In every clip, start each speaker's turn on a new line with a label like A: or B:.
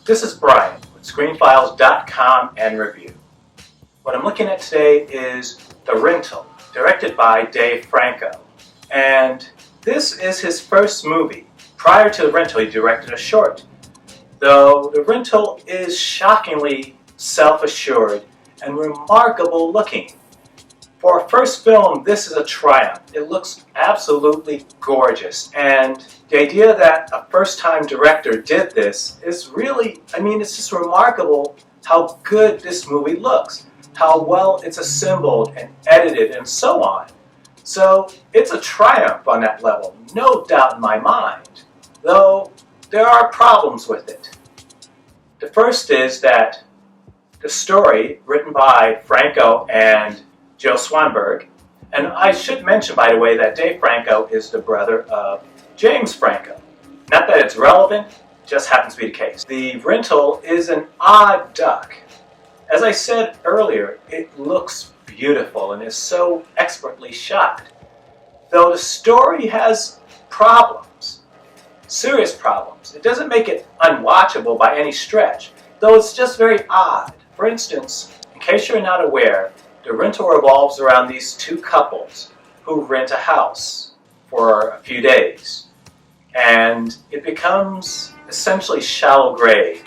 A: This is Brian with ScreenFiles.com and Review. What I'm looking at today is The Rental, directed by Dave Franco. And this is his first movie. Prior to The Rental, he directed a short. Though The Rental is shockingly self-assured and remarkable looking. For a first film, this is a triumph. It looks absolutely gorgeous, and the idea that a first-time director did this is really, it's just remarkable how good this movie looks, how well it's assembled and edited and so on. So it's a triumph on that level, no doubt in my mind, though there are problems with it. The first is that the story, written by Franco and Joe Swanberg, and I should mention, by the way, that Dave Franco is the brother of James Franco. Not that it's relevant, just happens to be the case. The Rental is an odd duck. As I said earlier, it looks beautiful and is so expertly shot. Though the story has problems, serious problems. It doesn't make it unwatchable by any stretch, though it's just very odd. For instance, in case you're not aware, The Rental revolves around these two couples who rent a house for a few days. And it becomes essentially shallow grave,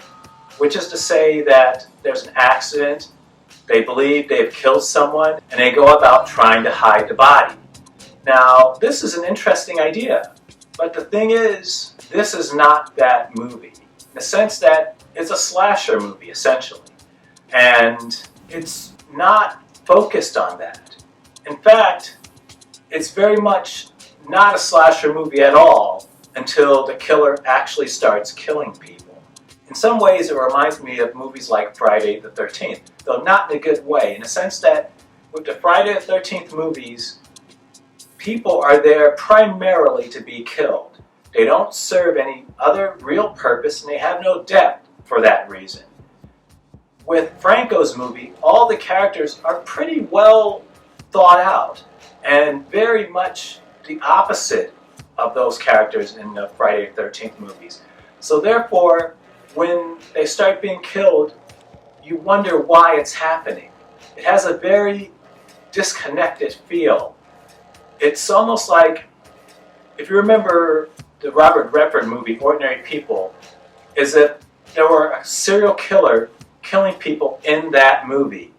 A: which is to say that there's an accident, they believe they've killed someone, and they go about trying to hide the body. Now, this is an interesting idea, but the thing is, this is not that movie, in the sense that it's a slasher movie, essentially. And it's not focused on that. In fact, it's very much not a slasher movie at all until the killer actually starts killing people. In some ways, it reminds me of movies like Friday the 13th, though not in a good way, in the sense that with the Friday the 13th movies, people are there primarily to be killed. They don't serve any other real purpose, and they have no depth for that reason. With Franco's movie, all the characters are pretty well thought out and very much the opposite of those characters in the Friday the 13th movies. So therefore, when they start being killed, you wonder why it's happening. It has a very disconnected feel. It's almost like, if you remember the Robert Redford movie, Ordinary People, is if there were a serial killer killing people in that movie.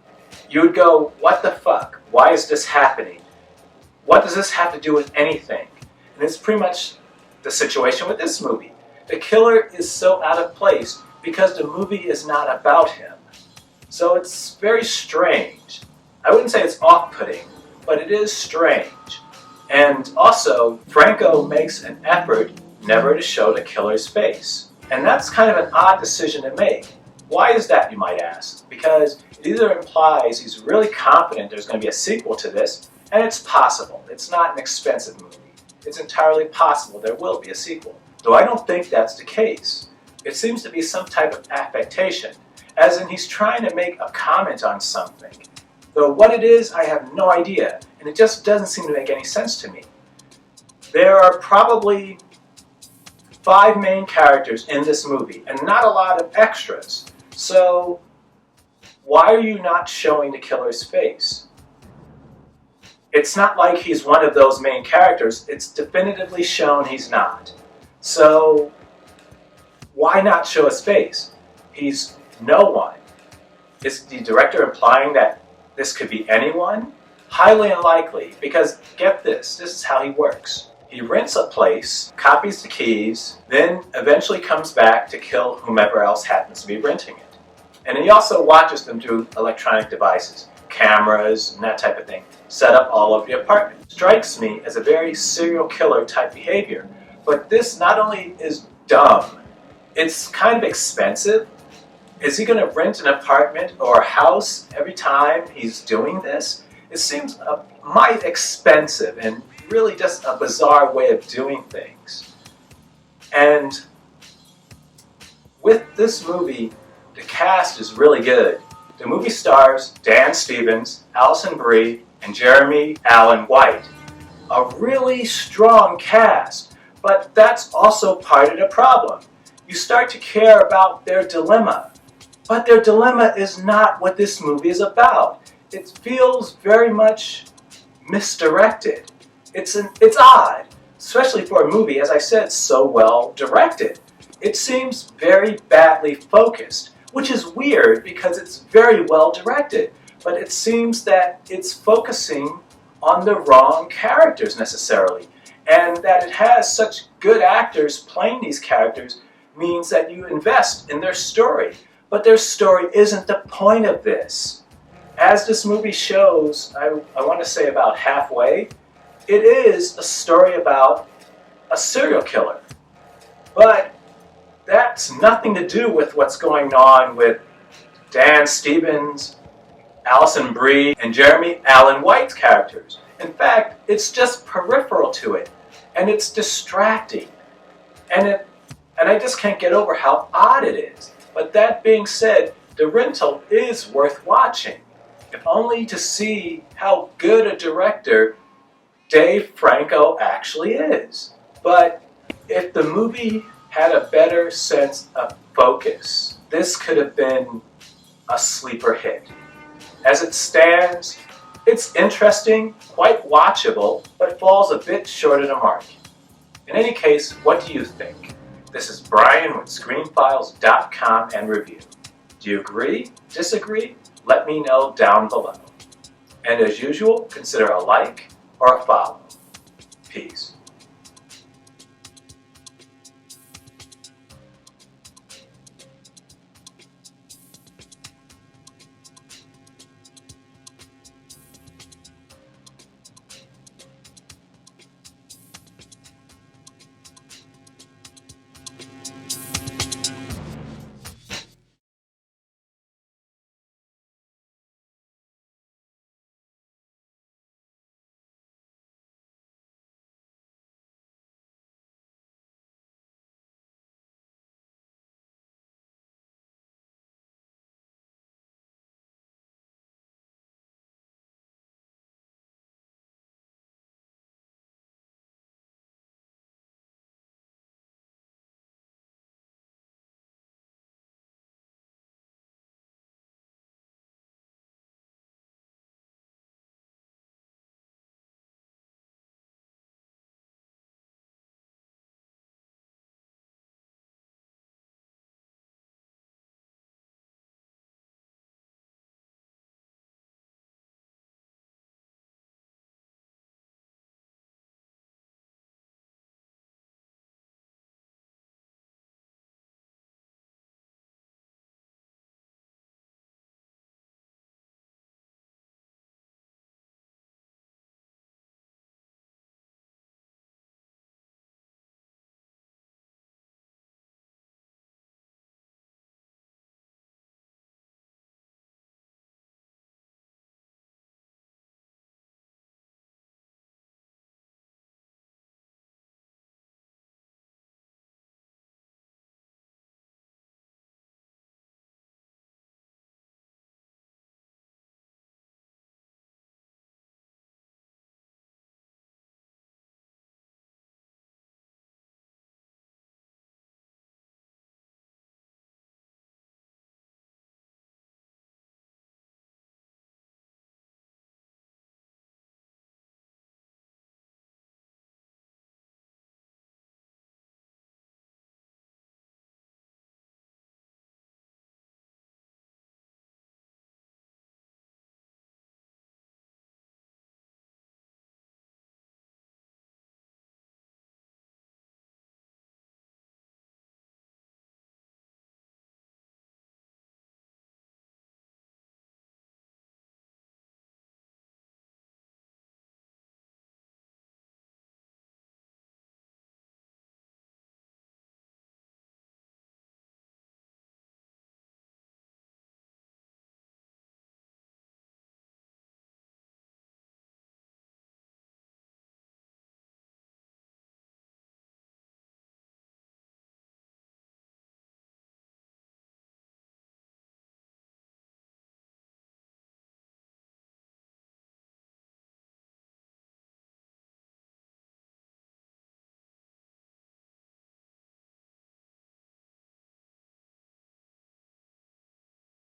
A: You would go, what the fuck? Why is this happening? What does this have to do with anything? And it's pretty much the situation with this movie. The killer is so out of place because the movie is not about him. So it's very strange. I wouldn't say it's off-putting, but it is strange. And also, Franco makes an effort never to show the killer's face. And that's kind of an odd decision to make. Why is that, you might ask? Because it either implies he's really confident there's going to be a sequel to this, and it's possible. It's not an expensive movie. It's entirely possible there will be a sequel. Though I don't think that's the case. It seems to be some type of affectation, as in he's trying to make a comment on something. Though what it is, I have no idea, and it just doesn't seem to make any sense to me. There are probably 5 main characters in this movie, and not a lot of extras. So, why are you not showing the killer's face? It's not like he's one of those main characters. It's definitively shown he's not. So, why not show his face? He's no one. Is the director implying that this could be anyone? Highly unlikely, because get this, this is how he works. He rents a place, copies the keys, then eventually comes back to kill whomever else happens to be renting it. And he also watches them through electronic devices, cameras, and that type of thing, set up all over the apartment. Strikes me as a very serial killer type behavior. But this not only is dumb, it's kind of expensive. Is he going to rent an apartment or a house every time he's doing this? It seems mighty expensive and really just a bizarre way of doing things. And with this movie, the cast is really good. The movie stars Dan Stevens, Alison Brie, and Jeremy Allen White. A really strong cast, but that's also part of the problem. You start to care about their dilemma. But their dilemma is not what this movie is about. It feels very much misdirected. It's odd, especially for a movie, as I said, so well directed. It seems very badly focused, which is weird because it's very well directed. But it seems that it's focusing on the wrong characters necessarily. And that it has such good actors playing these characters means that you invest in their story. But their story isn't the point of this. As this movie shows, I want to say about halfway, it is a story about a serial killer. But that's nothing to do with what's going on with Dan Stevens, Alison Brie, and Jeremy Allen White's characters. In fact, it's just peripheral to it, and it's distracting. And I just can't get over how odd it is. But that being said, The Rental is worth watching, if only to see how good a director Dave Franco actually is. But if the movie had a better sense of focus, this could have been a sleeper hit. As it stands, it's interesting, quite watchable, but falls a bit short of the mark. In any case, what do you think? This is Brian with ScreenFiles.com and Review. Do you agree? Disagree? Let me know down below. And as usual, consider a like or a follow. Peace.